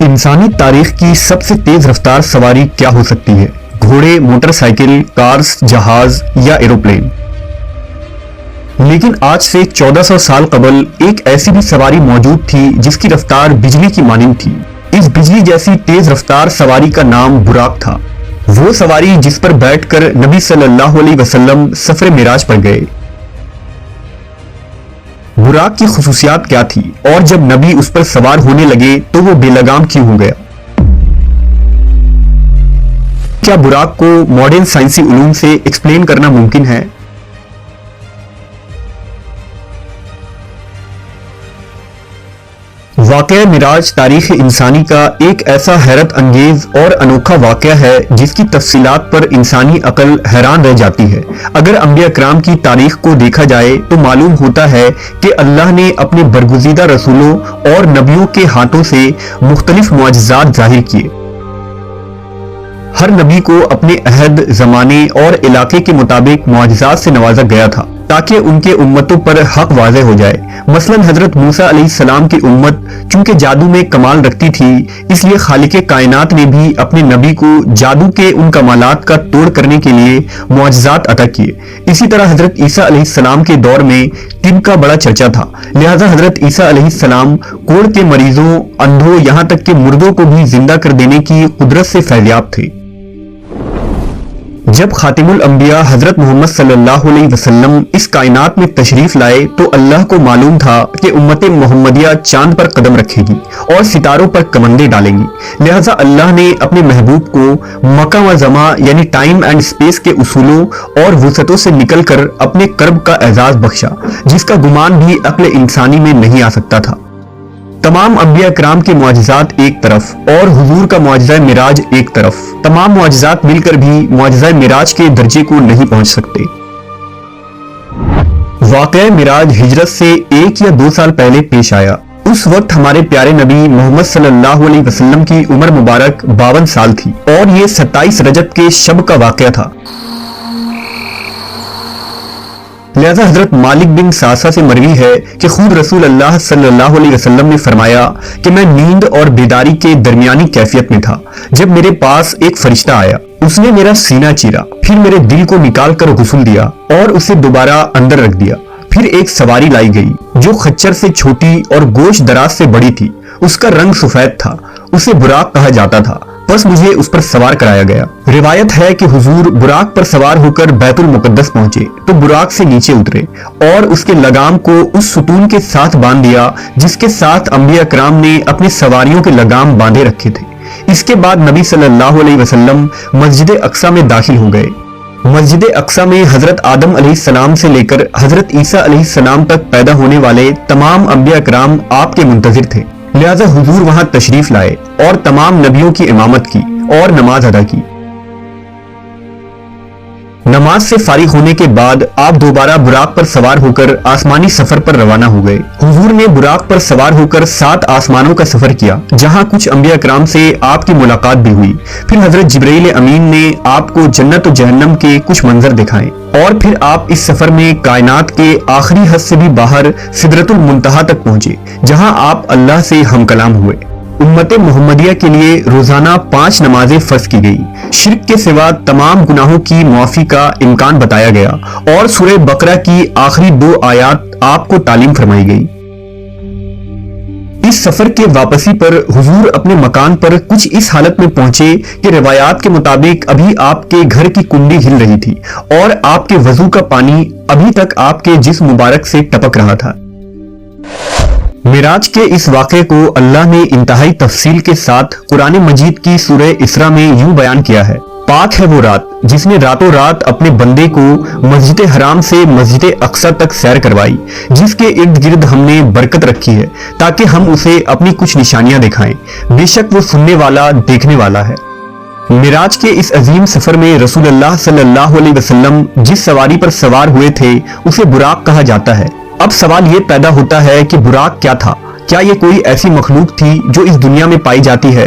انسانی تاریخ کی سب سے تیز رفتار سواری کیا ہو سکتی ہے؟ گھوڑے، موٹر سائیکل، کارز، جہاز یا ایروپلین؟ لیکن آج سے 1400 سال قبل ایک ایسی بھی سواری موجود تھی جس کی رفتار بجلی کی مانند تھی۔ اس بجلی جیسی تیز رفتار سواری کا نام براق تھا۔ وہ سواری جس پر بیٹھ کر نبی صلی اللہ علیہ وسلم سفر معراج پر گئے۔ براق کی خصوصیات کیا تھی اور جب نبی اس پر سوار ہونے لگے تو وہ بے لگام کیوں ہو گیا؟ کیا براق کو ماڈرن سائنسی علوم سے ایکسپلین کرنا ممکن ہے؟ واقعہ معراج تاریخ انسانی کا ایک ایسا حیرت انگیز اور انوکھا واقعہ ہے جس کی تفصیلات پر انسانی عقل حیران رہ جاتی ہے۔ اگر انبیاء کرام کی تاریخ کو دیکھا جائے تو معلوم ہوتا ہے کہ اللہ نے اپنے برگزیدہ رسولوں اور نبیوں کے ہاتھوں سے مختلف معجزات ظاہر کیے۔ ہر نبی کو اپنے عہد، زمانے اور علاقے کے مطابق معجزات سے نوازا گیا تھا تاکہ ان کے امتوں پر حق واضح ہو جائے۔ مثلا حضرت موسیٰ علیہ السلام کی امت چونکہ جادو میں کمال رکھتی تھی، اس لیے خالق کائنات نے بھی اپنے نبی کو جادو کے ان کمالات کا توڑ کرنے کے لیے معجزات عطا کیے۔ اسی طرح حضرت عیسیٰ علیہ السلام کے دور میں طب کا بڑا چرچا تھا، لہذا حضرت عیسیٰ علیہ السلام کوڑ کے مریضوں، اندھوں، یہاں تک کہ مردوں کو بھی زندہ کر دینے کی قدرت سے فیضیاب تھے۔ جب خاتم الانبیاء حضرت محمد صلی اللہ علیہ وسلم اس کائنات میں تشریف لائے تو اللہ کو معلوم تھا کہ امت محمدیہ چاند پر قدم رکھے گی اور ستاروں پر کمندیں ڈالیں گی، لہٰذا اللہ نے اپنے محبوب کو مکان و زمان یعنی ٹائم اینڈ اسپیس کے اصولوں اور وسعتوں سے نکل کر اپنے کرب کا اعزاز بخشا، جس کا گمان بھی عقل انسانی میں نہیں آ سکتا تھا۔ تمام انبیاء کرام کے معجزات ایک طرف اور حضور کا معجزہ معراج ایک طرف، تمام معجزات مل کر بھی معجزہ معراج کے درجے کو نہیں پہنچ سکتے۔ واقعہ معراج ہجرت سے 1 یا 2 سال پہلے پیش آیا۔ اس وقت ہمارے پیارے نبی محمد صلی اللہ علیہ وسلم کی عمر مبارک 52 سال تھی اور یہ 27 رجب کے شب کا واقعہ تھا۔ لہذا حضرت مالک بن ساسا سے مروی ہے کہ خود رسول اللہ صلی اللہ علیہ وسلم نے فرمایا کہ میں نیند اور بیداری کے درمیانی کیفیت میں تھا جب میرے پاس ایک فرشتہ آیا۔ اس نے میرا سینہ چیرا، پھر میرے دل کو نکال کر غسل دیا اور اسے دوبارہ اندر رکھ دیا۔ پھر ایک سواری لائی گئی جو خچر سے چھوٹی اور گوش دراز سے بڑی تھی، اس کا رنگ سفید تھا، اسے براق کہا جاتا تھا، بس مجھے اس پر سوار کرایا گیا۔ روایت ہے کہ حضور براق پر سوار ہو کر بیت المقدس پہنچے تو براق سے نیچے اترے اور اس کے لگام کو اس ستون کے ساتھ باندھ دیا جس کے ساتھ انبیاء کرام نے اپنے سواریوں کے لگام باندھے رکھے تھے۔ اس کے بعد نبی صلی اللہ علیہ وسلم مسجد اقصی میں داخل ہو گئے۔ مسجد اقصی میں حضرت آدم علیہ السلام سے لے کر حضرت عیسیٰ علیہ السلام تک پیدا ہونے والے تمام انبیاء کرام آپ کے منتظر تھے، لہذا حضور وہاں تشریف لائے اور تمام نبیوں کی امامت کی اور نماز ادا کی۔ نماز سے فارغ ہونے کے بعد آپ دوبارہ براق پر سوار ہو کر آسمانی سفر پر روانہ ہو گئے۔ حضور نے براق پر سوار ہو کر 7 آسمانوں کا سفر کیا جہاں کچھ انبیاء کرام سے آپ کی ملاقات بھی ہوئی۔ پھر حضرت جبرائیل امین نے آپ کو جنت و جہنم کے کچھ منظر دکھائے اور پھر آپ اس سفر میں کائنات کے آخری حد سے بھی باہر سدرۃ المنتہا تک پہنچے جہاں آپ اللہ سے ہم کلام ہوئے۔ امت محمدیہ کے لیے روزانہ 5 نمازیں فرض کی گئی، شرک کے سوا تمام گناہوں کی معافی کا امکان بتایا گیا اور سورہ بقرہ کی آخری 2 آیات آپ کو تعلیم فرمائی گئی۔ اس سفر کے واپسی پر حضور اپنے مکان پر کچھ اس حالت میں پہنچے کہ روایات کے مطابق ابھی آپ کے گھر کی کنڈی ہل رہی تھی اور آپ کے وضو کا پانی ابھی تک آپ کے جسم مبارک سے ٹپک رہا تھا۔ معراج کے اس واقعے کو اللہ نے انتہائی تفصیل کے ساتھ قرآن مجید کی سورہ اسراء میں یوں بیان کیا ہے: پاک ہے وہ رات جس نے راتوں رات اپنے بندے کو مسجد حرام سے مسجد اقصی تک سیر کروائی، جس کے ارد گرد ہم نے برکت رکھی ہے تاکہ ہم اسے اپنی کچھ نشانیاں دکھائیں، بے شک وہ سننے والا دیکھنے والا ہے۔ معراج کے اس عظیم سفر میں رسول اللہ صلی اللہ علیہ وسلم جس سواری پر سوار ہوئے تھے اسے براق کہا جاتا ہے۔ اب سوال یہ پیدا ہوتا ہے کہ براق کیا تھا؟ کیا یہ کوئی ایسی مخلوق تھی جو اس دنیا میں پائی جاتی ہے؟